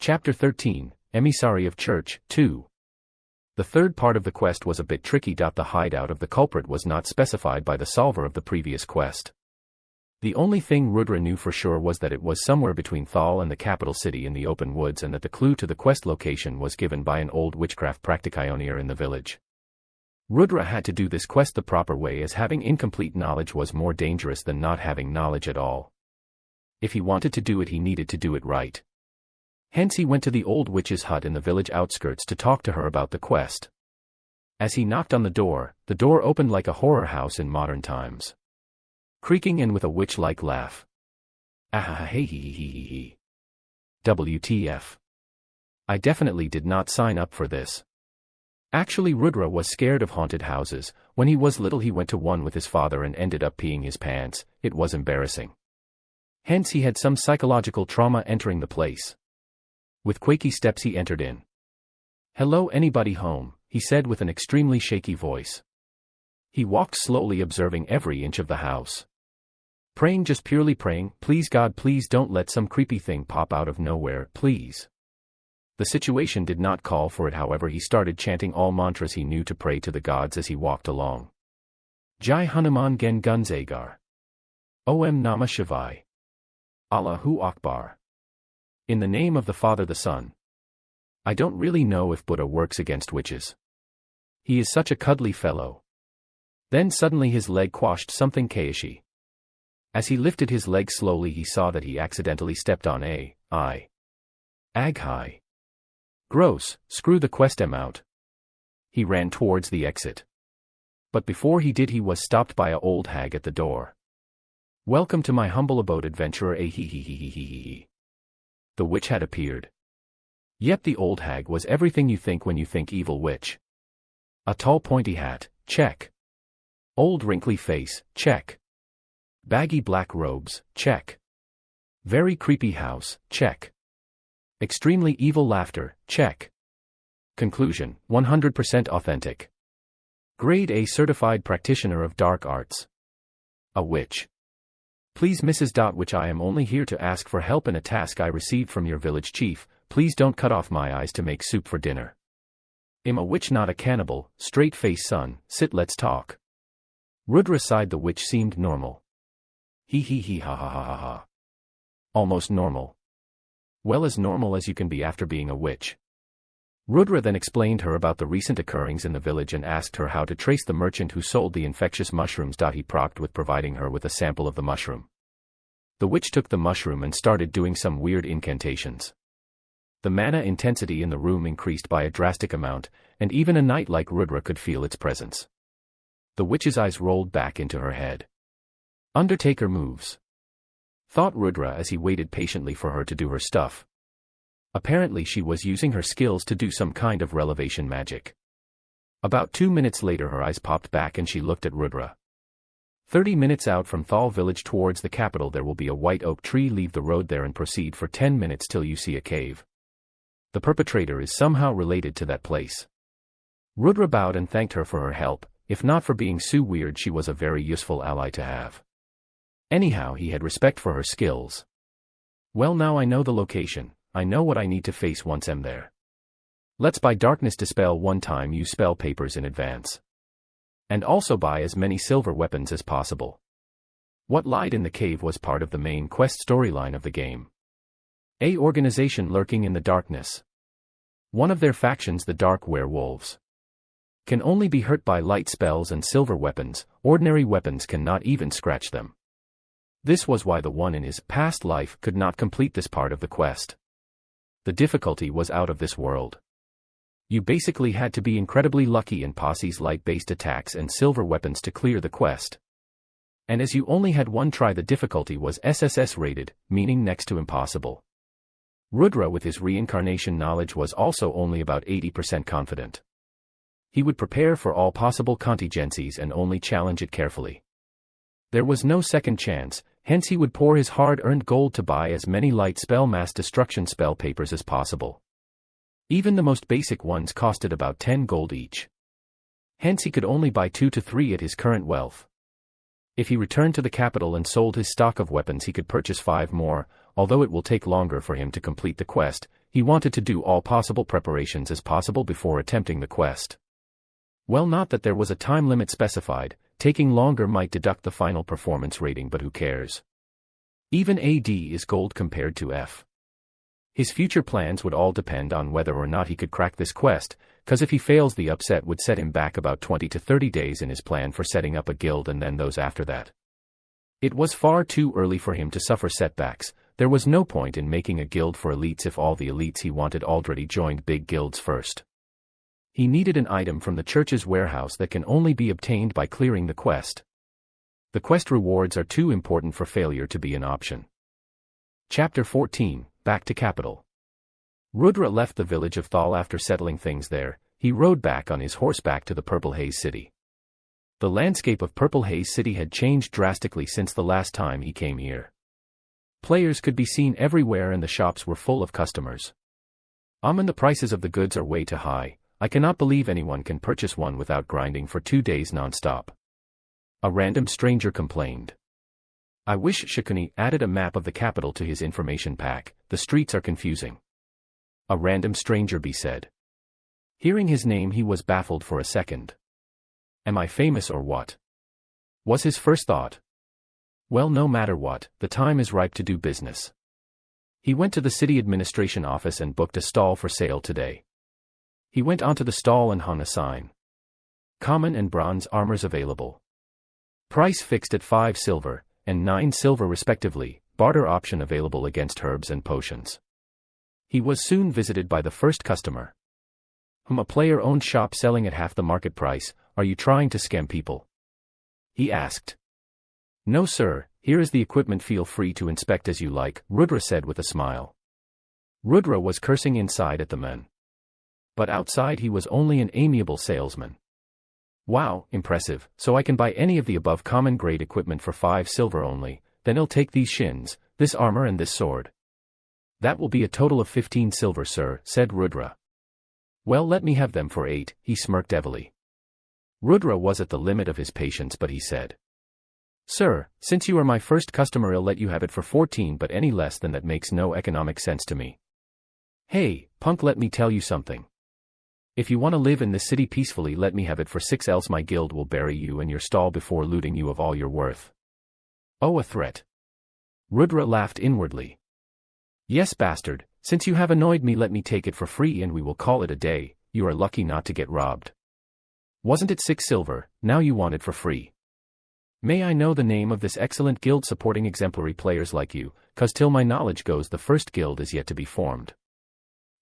Chapter 13, Emissary of Church, 2. The third part of the quest was a bit tricky. The hideout of the culprit was not specified by the solver of the previous quest. The only thing Rudra knew for sure was that it was somewhere between Thal and the capital city in the open woods, and that the clue to the quest location was given by an old witchcraft practitioner in the village. Rudra had to do this quest the proper way, as having incomplete knowledge was more dangerous than not having knowledge at all. If he wanted to do it, he needed to do it right. Hence he went to the old witch's hut in the village outskirts to talk to her about the quest. As he knocked on the door opened like a horror house in modern times, creaking and with a witch-like laugh. Ah-ha-hey-hee-hee-hee-hee. WTF. I definitely did not sign up for this. Actually, Rudra was scared of haunted houses. When he was little, he went to one with his father and ended up peeing his pants. It was embarrassing. Hence he had some psychological trauma entering the place. With quaky steps he entered in. "Hello, anybody home?" he said with an extremely shaky voice. He walked slowly, observing every inch of the house. Praying, just purely praying. Please God, please don't let some creepy thing pop out of nowhere, please. The situation did not call for it, however he started chanting all mantras he knew to pray to the gods as he walked along. Jai Hanuman Gen Gunzagar. Om Namah Shivaya. Allahu Akbar. In the name of the Father, the Son. I don't really know if Buddha works against witches. He is such a cuddly fellow. Then suddenly his leg quashed something kayashi. As he lifted his leg slowly, he saw that he accidentally stepped on a Aghai. Gross, screw the quest out. He ran towards the exit. But before he did, he was stopped by a old hag at the door. Welcome to my humble abode, adventurer. The witch had appeared. Yep, the old hag was everything you think when you think evil witch. A tall pointy hat, check. Old wrinkly face, check. Baggy black robes, check. Very creepy house, check. Extremely evil laughter, check. Conclusion, 100% authentic. Grade A certified practitioner of dark arts. A witch. Please Mrs. Witch, I am only here to ask for help in a task I received from your village chief. Please don't cut off my eyes to make soup for dinner. I'm a witch, not a cannibal. Straight face, son. Sit, let's talk. Rudra sighed. The witch seemed normal. He ha ha ha ha ha. Almost normal. Well, as normal as you can be after being a witch. Rudra then explained her about the recent occurrings in the village and asked her how to trace the merchant who sold the infectious mushrooms. He propped with providing her with a sample of the mushroom. The witch took the mushroom and started doing some weird incantations. The mana intensity in the room increased by a drastic amount, and even a knight like Rudra could feel its presence. The witch's eyes rolled back into her head. Undertaker moves, thought Rudra as he waited patiently for her to do her stuff. Apparently she was using her skills to do some kind of relevation magic. About 2 minutes later her eyes popped back and she looked at Rudra. 30 minutes out from Thal village towards the capital there will be a white oak tree. Leave the road there and proceed for 10 minutes till you see a cave. The perpetrator is somehow related to that place. Rudra bowed and thanked her for her help. If not for being so weird, she was a very useful ally to have. Anyhow, he had respect for her skills. Well, now I know the location. I know what I need to face once I'm there. Let's buy darkness dispel one time, use spell papers in advance. And also buy as many silver weapons as possible. What lied in the cave was part of the main quest storyline of the game. A organization lurking in the darkness. One of their factions, the Dark Werewolves, can only be hurt by light spells and silver weapons. Ordinary weapons cannot even scratch them. This was why the one in his past life could not complete this part of the quest. The difficulty was out of this world. You basically had to be incredibly lucky in Posse's light-based attacks and silver weapons to clear the quest. And as you only had one try, the difficulty was SSS rated, meaning next to impossible. Rudra, with his reincarnation knowledge, was also only about 80% confident. He would prepare for all possible contingencies and only challenge it carefully. There was no second chance, hence he would pour his hard-earned gold to buy as many light spell mass destruction spell papers as possible. Even the most basic ones costed about 10 gold each. Hence he could only buy 2 to 3 at his current wealth. If he returned to the capital and sold his stock of weapons, he could purchase 5 more. Although it will take longer for him to complete the quest, He wanted to do all possible preparations as possible before attempting the quest. Well, not that there was a time limit specified, taking longer might deduct the final performance rating, but who cares? Even AD is gold compared to F. His future plans would all depend on whether or not he could crack this quest, cause if he fails the upset would set him back about 20 to 30 days in his plan for setting up a guild and then those after that. It was far too early for him to suffer setbacks. There was no point in making a guild for elites if all the elites he wanted already joined big guilds first. He needed an item from the church's warehouse that can only be obtained by clearing the quest. The quest rewards are too important for failure to be an option. Chapter 14, Back to Capital. Rudra left the village of Thal after settling things there. He rode back on his horseback to the Purple Haze City. The landscape of Purple Haze City had changed drastically since the last time he came here. Players could be seen everywhere and the shops were full of customers. The prices of the goods are way too high. I cannot believe anyone can purchase one without grinding for 2 days non-stop. A random stranger complained. I wish Shikuni added a map of the capital to his information pack. The streets are confusing. A random stranger B said. Hearing his name he was baffled for a second. Am I famous or what? Was his first thought. Well, no matter what, the time is ripe to do business. He went to the city administration office and booked a stall for sale today. He went onto the stall and hung a sign. Common and bronze armors available. Price fixed at 5 silver, and 9 silver respectively, barter option available against herbs and potions. He was soon visited by the first customer. A player-owned shop selling at half the market price. Are you trying to scam people? He asked. No sir, here is the equipment, feel free to inspect as you like, Rudra said with a smile. Rudra was cursing inside at the man. But outside he was only an amiable salesman. Wow, impressive, so I can buy any of the above common grade equipment for 5 silver only, then I'll take these shins, this armor and this sword. That will be a total of 15 silver sir, said Rudra. Well, let me have them for 8, he smirked heavily. Rudra was at the limit of his patience, but he said. Sir, since you are my first customer, I'll let you have it for 14, but any less than that makes no economic sense to me. Hey, punk, let me tell you something. If you want to live in this city peacefully, let me have it for 6, else my guild will bury you and your stall before looting you of all your worth. Oh, a threat. Rudra laughed inwardly. Yes, bastard, since you have annoyed me, let me take it for free and we will call it a day. You are lucky not to get robbed. Wasn't it 6 silver, now you want it for free. May I know the name of this excellent guild supporting exemplary players like you, cause till my knowledge goes the first guild is yet to be formed.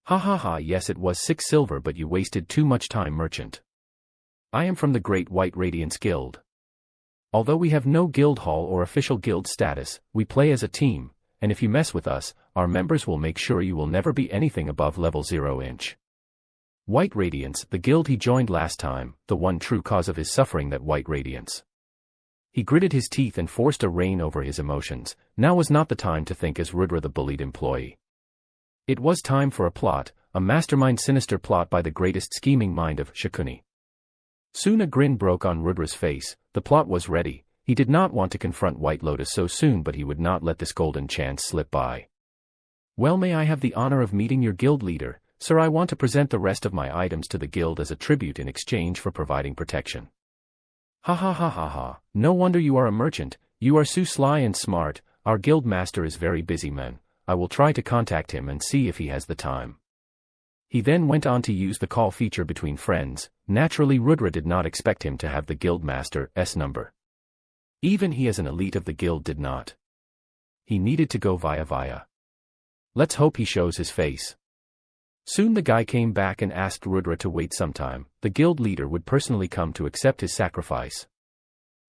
Ha ha ha, yes it was 6 silver, but you wasted too much time, merchant. I am from the Great White Radiance Guild. Although we have no guild hall or official guild status, we play as a team, and if you mess with us, our members will make sure you will never be anything above level 0-inch. White Radiance, the guild he joined last time, the one true cause of his suffering, that White Radiance. He gritted his teeth and forced a rein over his emotions. Now was not the time to think as Rudra the bullied employee. It was time for a plot, a mastermind sinister plot by the greatest scheming mind of Shikuni. Soon a grin broke on Rudra's face. The plot was ready. He did not want to confront White Lotus so soon, but he would not let this golden chance slip by. Well, may I have the honor of meeting your guild leader, sir? I want to present the rest of my items to the guild as a tribute in exchange for providing protection. Ha ha ha ha ha, no wonder you are a merchant, you are so sly and smart. Our guild master is very busy, man. I will try to contact him and see if he has the time. He then went on to use the call feature between friends. Naturally, Rudra did not expect him to have the guild master's number. Even he as an elite of the guild did not. He needed to go via. Let's hope he shows his face. Soon the guy came back and asked Rudra to wait some time. The guild leader would personally come to accept his sacrifice.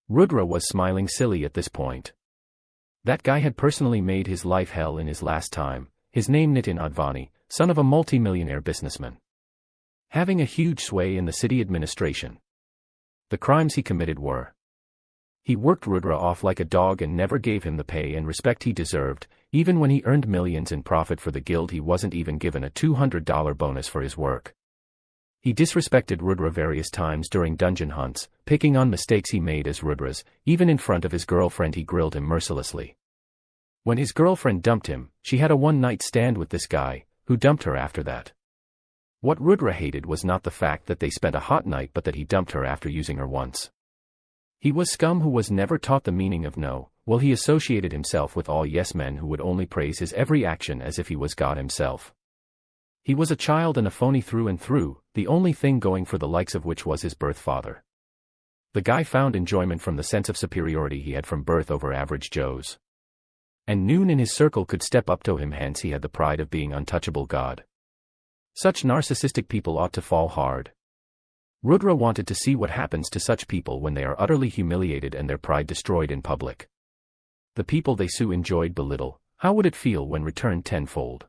Rudra was smiling silly at this point. That guy had personally made his life hell in his last time. His name Nitin Advani, son of a multi-millionaire businessman. Having a huge sway in the city administration. The crimes he committed were. He worked Rudra off like a dog and never gave him the pay and respect he deserved. Even when he earned millions in profit for the guild, he wasn't even given a $200 bonus for his work. He disrespected Rudra various times during dungeon hunts, picking on mistakes he made as Rudra's. Even in front of his girlfriend he grilled him mercilessly. When his girlfriend dumped him, she had a one-night stand with this guy. who dumped her after that. What Rudra hated was not the fact that they spent a hot night but that he dumped her after using her once. He was scum who was never taught the meaning of no, well he associated himself with all yes men who would only praise his every action as if he was God himself. He was a child and a phony through and through, the only thing going for the likes of which was his birth father. The guy found enjoyment from the sense of superiority he had from birth over average Joes. And noon in his circle could step up to him, hence he had the pride of being untouchable God. Such narcissistic people ought to fall hard. Rudra wanted to see what happens to such people when they are utterly humiliated and their pride destroyed in public. The people they so enjoyed belittle, how would it feel when returned tenfold?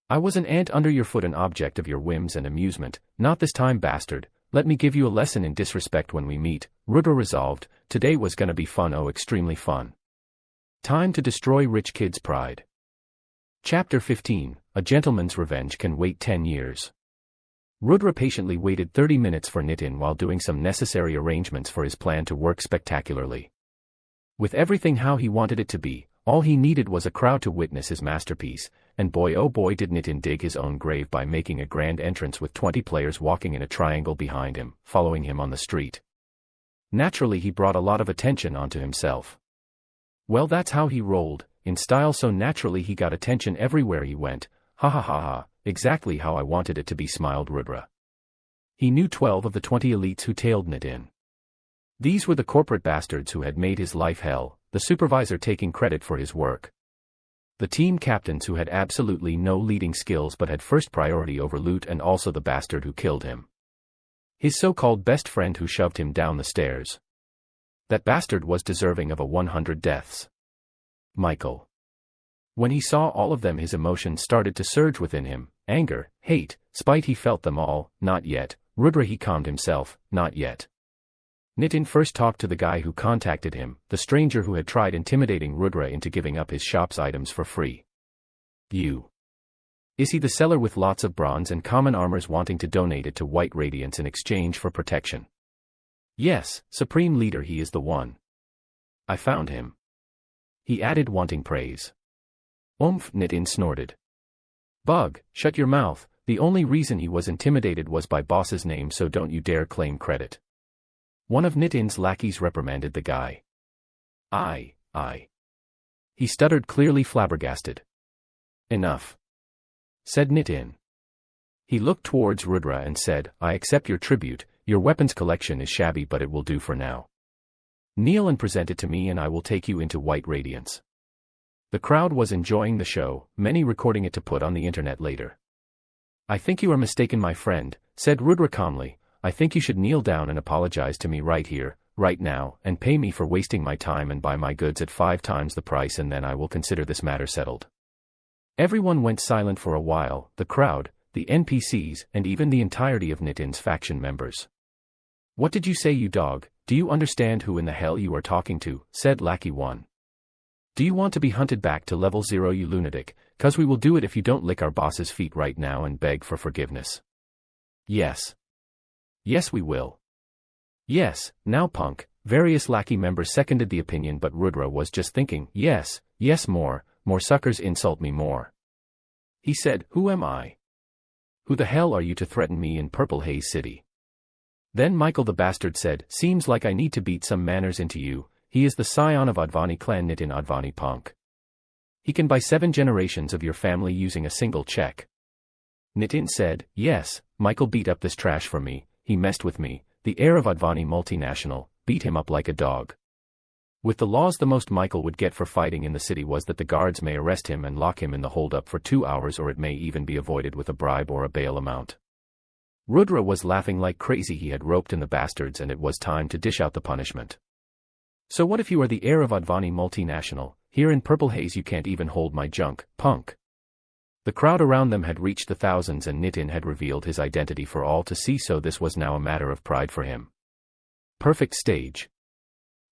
I was an ant under your foot, an object of your whims and amusement, not this time, bastard. Let me give you a lesson in disrespect when we meet. Rudra resolved, today was gonna be fun, oh extremely fun. Time to destroy rich kid's pride. Chapter 15, A Gentleman's Revenge Can Wait 10 Years. Rudra patiently waited 30 minutes for Nitin while doing some necessary arrangements for his plan to work spectacularly. With everything how he wanted it to be, all he needed was a crowd to witness his masterpiece, and boy oh boy did Nitin dig his own grave by making a grand entrance with 20 players walking in a triangle behind him, following him on the street. Naturally he brought a lot of attention onto himself. Well, that's how he rolled, in style, so naturally he got attention everywhere he went. Ha ha ha ha, exactly how I wanted it to be, smiled Rudra. He knew 12 of the 20 elites who tailed Nitin. These were the corporate bastards who had made his life hell, the supervisor taking credit for his work. The team captains who had absolutely no leading skills but had first priority over loot, and also the bastard who killed him. His so-called best friend who shoved him down the stairs. That bastard was deserving of a 100 deaths. Michael. When he saw all of them, his emotions started to surge within him, anger, hate, spite, he felt them all. Not yet, Rudra, he calmed himself, not yet. Nitin first talked to the guy who contacted him, the stranger who had tried intimidating Rudra into giving up his shop's items for free. Is he the seller with lots of bronze and common armors wanting to donate it to White Radiance in exchange for protection? Yes, Supreme Leader, he is the one. I found him. He added, wanting praise. Oomph, Nitin snorted. Bug, shut your mouth, the only reason he was intimidated was by boss's name, so don't you dare claim credit. One of Nitin's lackeys reprimanded the guy. I. He stuttered, clearly flabbergasted. Enough, said Nitin. He looked towards Rudra and said, I accept your tribute, your weapons collection is shabby but it will do for now. Kneel and present it to me and I will take you into White Radiance. The crowd was enjoying the show, many recording it to put on the internet later. I think you are mistaken, my friend, said Rudra calmly. I think you should kneel down and apologize to me right here, right now, and pay me for wasting my time and buy my goods at 5 times the price, and then I will consider this matter settled. Everyone went silent for a while, the crowd, the NPCs, and even the entirety of Nitin's faction members. What did you say, you dog? Do you understand who in the hell you are talking to? Said Lackey 1. Do you want to be hunted back to level 0, you lunatic? 'Cause we will do it if you don't lick our boss's feet right now and beg for forgiveness. Yes. Yes, we will. Yes, now punk. Various lackey members seconded the opinion, but Rudra was just thinking, yes, more suckers insult me more. He said, who am I? Who the hell are you to threaten me in Purple Haze City? Then Michael the bastard said, seems like I need to beat some manners into you. He is the scion of Advani clan, Nitin Advani punk. He can buy 7 generations of your family using a single check. Nitin said, yes, Michael beat up this trash for me, he messed with me, the heir of Advani multinational, beat him up like a dog. With the laws, the most Michael would get for fighting in the city was that the guards may arrest him and lock him in the holdup for 2 hours, or it may even be avoided with a bribe or a bail amount. Rudra was laughing like crazy. He had roped in the bastards and it was time to dish out the punishment. So what if you are the heir of Advani multinational? Here in Purple Haze you can't even hold my junk, punk. The crowd around them had reached the thousands and Nitin had revealed his identity for all to see, so this was now a matter of pride for him. Perfect stage.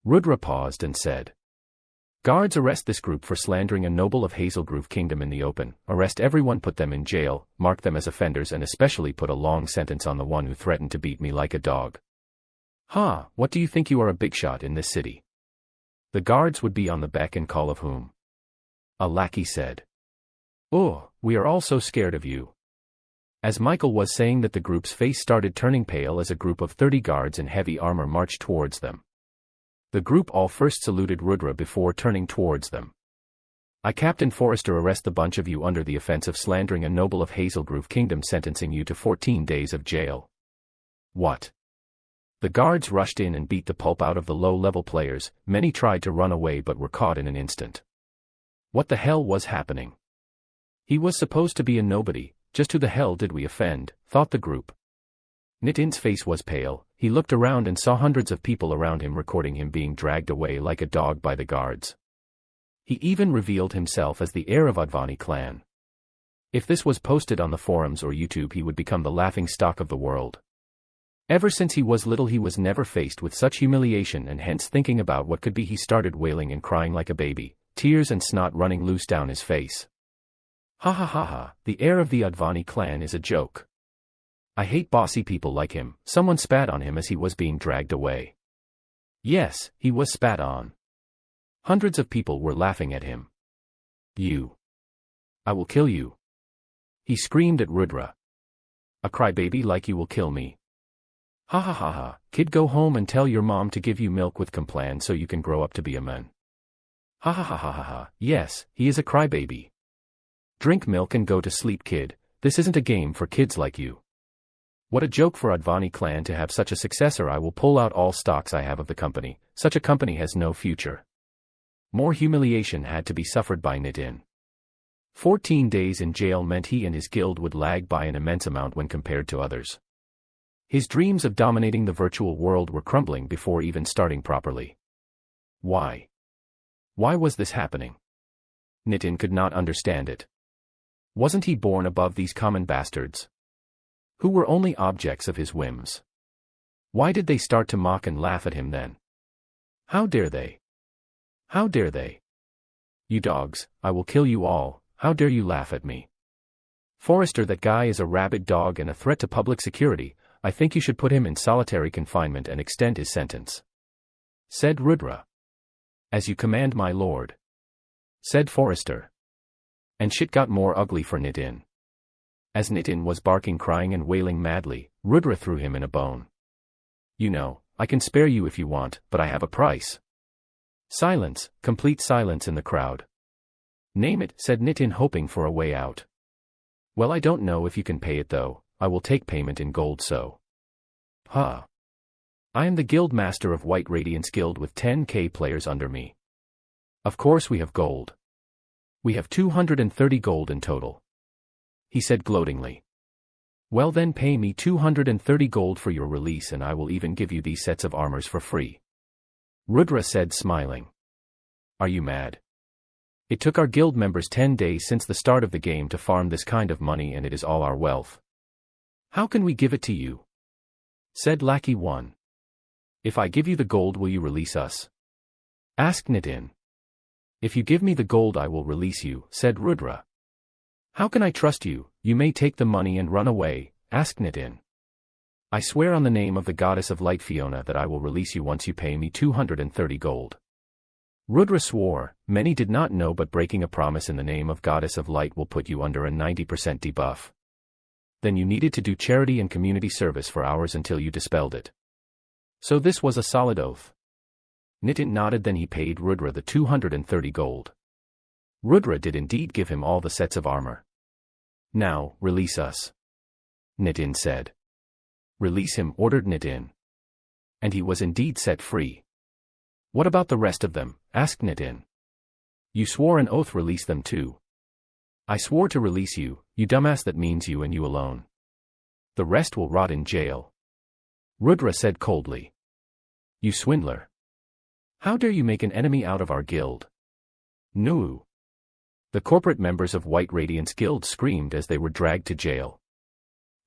Rudra paused and said, guards, arrest this group for slandering a noble of Hazelgrove Kingdom in the open, arrest everyone, put them in jail, mark them as offenders, and especially put a long sentence on the one who threatened to beat me like a dog. Ha, what do you think, you are a big shot in this city? The guards would be on the beck and call of whom? A lackey said. Oh, we are all so scared of you. As Michael was saying that, the group's face started turning pale as a group of 30 guards in heavy armor marched towards them. The group all first saluted Rudra before turning towards them. "I, Captain Forrester, arrest the bunch of you under the offense of slandering a noble of Hazelgrove Kingdom, sentencing you to 14 days of jail." "What?" The guards rushed in and beat the pulp out of the low-level players. Many tried to run away but were caught in an instant. What the hell was happening? He was supposed to be a nobody. Just who the hell did we offend, thought the group. Nitin's face was pale. He looked around and saw hundreds of people around him recording him being dragged away like a dog by the guards. He even revealed himself as the heir of Advani clan. If this was posted on the forums or YouTube, he would become the laughing stock of the world. Ever since he was little, he was never faced with such humiliation, and hence thinking about what could be, he started wailing and crying like a baby, tears and snot running loose down his face. "Ha ha ha ha, the heir of the Advani clan is a joke. I hate bossy people like him." Someone spat on him as he was being dragged away. Yes, he was spat on. Hundreds of people were laughing at him. "You. I will kill you." He screamed at Rudra. "A crybaby like you will kill me. Ha ha ha ha, kid, go home and tell your mom to give you milk with Complan so you can grow up to be a man." Ha ha ha ha ha ha, yes, he is a crybaby. "Drink milk and go to sleep, kid. This isn't a game for kids like you. What a joke for Advani clan to have such a successor. I will pull out all stocks I have of the company. Such a company has no future." More humiliation had to be suffered by Nitin. 14 days in jail meant he and his guild would lag by an immense amount when compared to others. His dreams of dominating the virtual world were crumbling before even starting properly. Why? Why was this happening? Nitin could not understand it. Wasn't he born above these common bastards, who were only objects of his whims? Why did they start to mock and laugh at him then? How dare they? How dare they? "You dogs, I will kill you all. How dare you laugh at me? Forrester, that guy is a rabid dog and a threat to public security. I think you should put him in solitary confinement and extend his sentence," said Rudra. "As you command, my lord," said Forrester. And shit got more ugly for Nitin. As Nitin was barking, crying and wailing madly, Rudra threw him in a bone. "You know, I can spare you if you want, but I have a price." Silence, complete silence in the crowd. "Name it," said Nitin, hoping for a way out. "Well, I don't know if you can pay it though. I will take payment in gold, so." "Huh. I am the guild master of White Radiance Guild with 10k players under me. Of course we have gold. We have 230 gold in total," he said gloatingly. "Well then, pay me 230 gold for your release, and I will even give you these sets of armors for free," Rudra said, smiling. "Are you mad? It took our guild members 10 days since the start of the game to farm this kind of money, and it is all our wealth. How can we give it to you?" said Lackey 1. "If I give you the gold, will you release us?" asked Nitin. "If you give me the gold, I will release you," said Rudra. "How can I trust you? You may take the money and run away," asked Nitin. "I swear on the name of the goddess of light, Fiona, that I will release you once you pay me 230 gold. Rudra swore. Many did not know, but breaking a promise in the name of goddess of light will put you under a 90% debuff. Then you needed to do charity and community service for hours until you dispelled it. So this was a solid oath. Nitin nodded, then he paid Rudra the 230 gold. Rudra did indeed give him all the sets of armor. "Now, release us," Nitin said. "Release him," ordered Nitin. And he was indeed set free. "What about the rest of them?" asked Nitin. "You swore an oath, release them too." "I swore to release you, you dumbass. That means you and you alone. The rest will rot in jail," Rudra said coldly. "You swindler. How dare you make an enemy out of our guild?" "No." The corporate members of White Radiance Guild screamed as they were dragged to jail.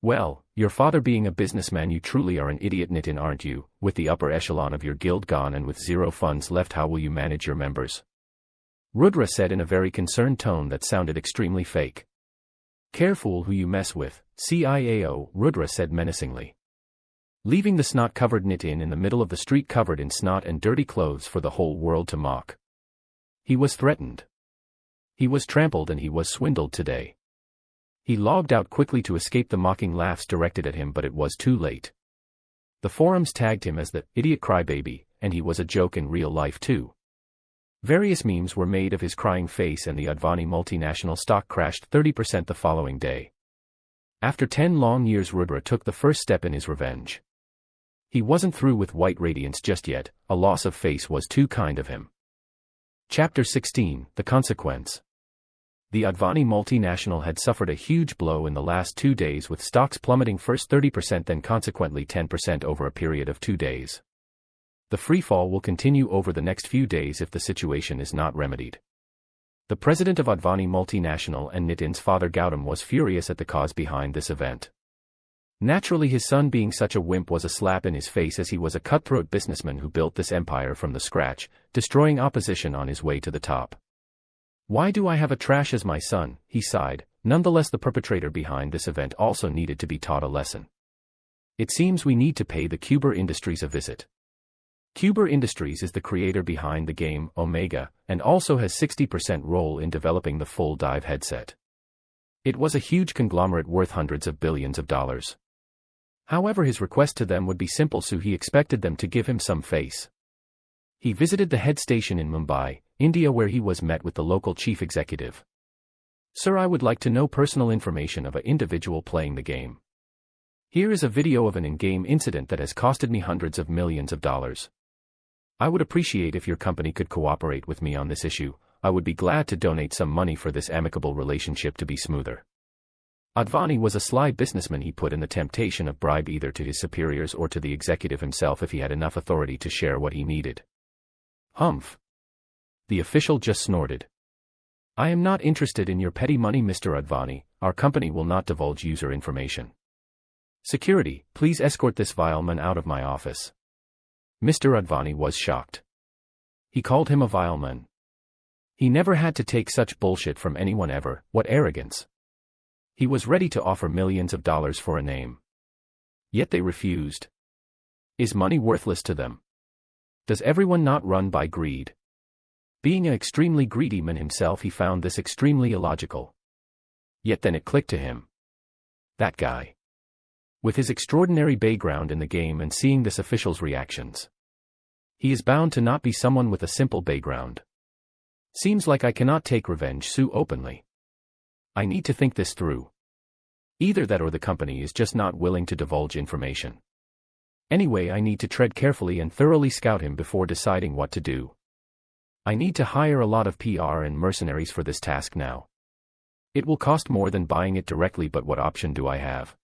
"Well, your father being a businessman, you truly are an idiot, Nitin, aren't you? With the upper echelon of your guild gone and with zero funds left, how will you manage your members?" Rudra said in a very concerned tone that sounded extremely fake. "Careful who you mess with, CIAO," Rudra said menacingly. Leaving the snot-covered Nitin in the middle of the street covered in snot and dirty clothes for the whole world to mock. He was threatened. He was trampled and he was swindled today. He logged out quickly to escape the mocking laughs directed at him, but it was too late. The forums tagged him as the idiot crybaby, and he was a joke in real life too. Various memes were made of his crying face, and the Advani multinational stock crashed 30% the following day. After 10 long years, Rudra took the first step in his revenge. He wasn't through with white radiance just yet. A loss of face was too kind of him. Chapter 16, The Consequence. The Advani multinational had suffered a huge blow in the last 2 days, with stocks plummeting first 30% then consequently 10% over a period of 2 days. The freefall will continue over the next few days if the situation is not remedied. The president of Advani multinational and Nitin's father Gautam was furious at the cause behind this event. Naturally, his son being such a wimp was a slap in his face, as he was a cutthroat businessman who built this empire from the scratch, destroying opposition on his way to the top. Why do I have a trash as my son? He sighed. Nonetheless, the perpetrator behind this event also needed to be taught a lesson. It seems we need to pay the Kuber Industries a visit. Kuber Industries is the creator behind the game Omega, and also has 60% role in developing the full dive headset. It was a huge conglomerate worth hundreds of billions of dollars. However, his request to them would be simple, so he expected them to give him some face. He visited the head station in Mumbai, India, where he was met with the local chief executive. Sir, I would like to know personal information of an individual playing the game. Here is a video of an in-game incident that has costed me hundreds of millions of dollars. I would appreciate if your company could cooperate with me on this issue. I would be glad to donate some money for this amicable relationship to be smoother. Advani was a sly businessman. He put in the temptation of bribe either to his superiors or to the executive himself if he had enough authority to share what he needed. Humph. The official just snorted. I am not interested in your petty money, Mr. Advani. Our company will not divulge user information. Security, please escort this vile man out of my office. Mr. Advani was shocked. He called him a vile man. He never had to take such bullshit from anyone ever. What arrogance. He was ready to offer millions of dollars for a name. Yet they refused. Is money worthless to them? Does everyone not run by greed? Being an extremely greedy man himself, he found this extremely illogical. Yet then it clicked to him. That guy. With his extraordinary background in the game and seeing this official's reactions, he is bound to not be someone with a simple background. Seems like I cannot take revenge so openly. I need to think this through. Either that or the company is just not willing to divulge information. Anyway, I need to tread carefully and thoroughly scout him before deciding what to do. I need to hire a lot of PR and mercenaries for this task now. It will cost more than buying it directly, but what option do I have?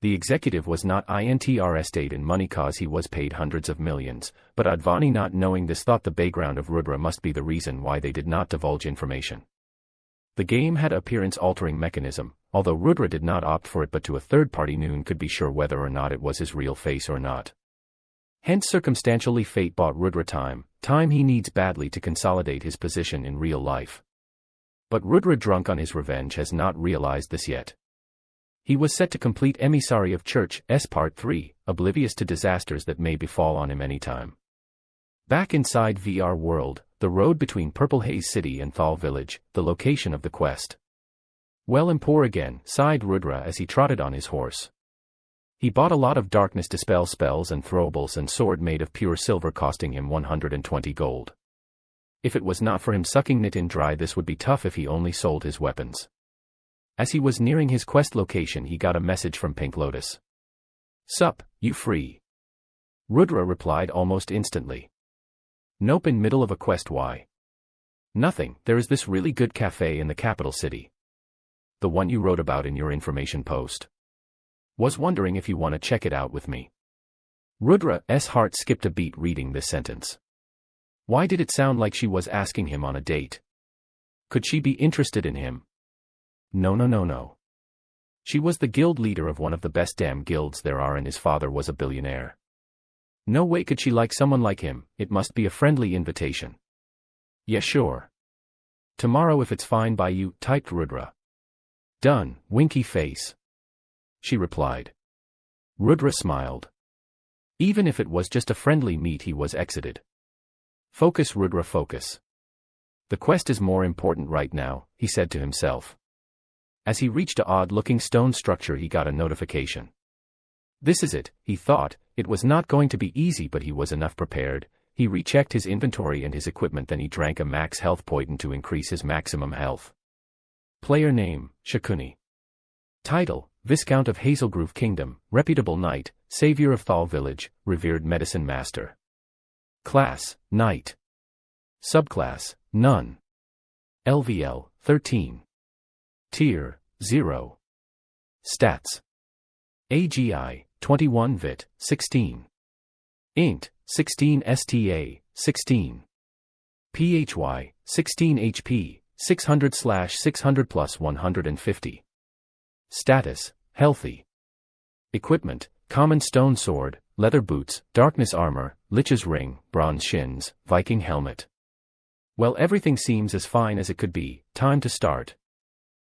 The executive was not interested in money cause he was paid hundreds of millions, but Advani, not knowing this, thought the background of Rudra must be the reason why they did not divulge information. The game had an appearance-altering mechanism, although Rudra did not opt for it, but to a third party Noon could be sure whether or not it was his real face or not. Hence circumstantially fate bought Rudra time he needs badly to consolidate his position in real life. But Rudra, drunk on his revenge, has not realized this yet. He was set to complete Emissary of Church S Part 3, oblivious to disasters that may befall on him anytime. Back inside VR world, the road between Purple Haze City and Thal Village, the location of the quest. Well, I'm poor again, sighed Rudra as he trotted on his horse. He bought a lot of darkness dispel spells and throwables and sword made of pure silver, costing him 120 gold. If it was not for him sucking Nitin dry, this would be tough if he only sold his weapons. As he was nearing his quest location, he got a message from Pink Lotus. Sup, you free? Rudra replied almost instantly. Nope, in middle of a quest. Why? Nothing, there is this really good cafe in the capital city. The one you wrote about in your information post. Was wondering if you want to check it out with me. Rudra's heart skipped a beat reading this sentence. Why did it sound like she was asking him on a date? Could she be interested in him? No. She was the guild leader of one of the best damn guilds there are, and his father was a billionaire. No way could she like someone like him. It must be a friendly invitation. Yeah, sure. Tomorrow if it's fine by you, typed Rudra. Done, winky face. She replied. Rudra smiled. Even if it was just a friendly meet, he was exited. Focus, Rudra, focus. The quest is more important right now, he said to himself. As he reached an odd-looking stone structure, he got a notification. This is it, he thought. It was not going to be easy, but he was enough prepared. He rechecked his inventory and his equipment, then he drank a max health potion to increase his maximum health. Player name, Shakuni. Title, Viscount of Hazelgrove Kingdom, reputable knight, savior of Thal Village, revered medicine master. Class, knight. Subclass, none. LVL, 13. Tier, 0. Stats. AGI, 21 Vit, 16. Int, 16 STA, 16. PHY, 16 HP, 600/600 plus 150. Status, healthy. Equipment, common stone sword, leather boots, darkness armor, lich's ring, bronze shins, Viking helmet. Well, everything seems as fine as it could be. Time to start.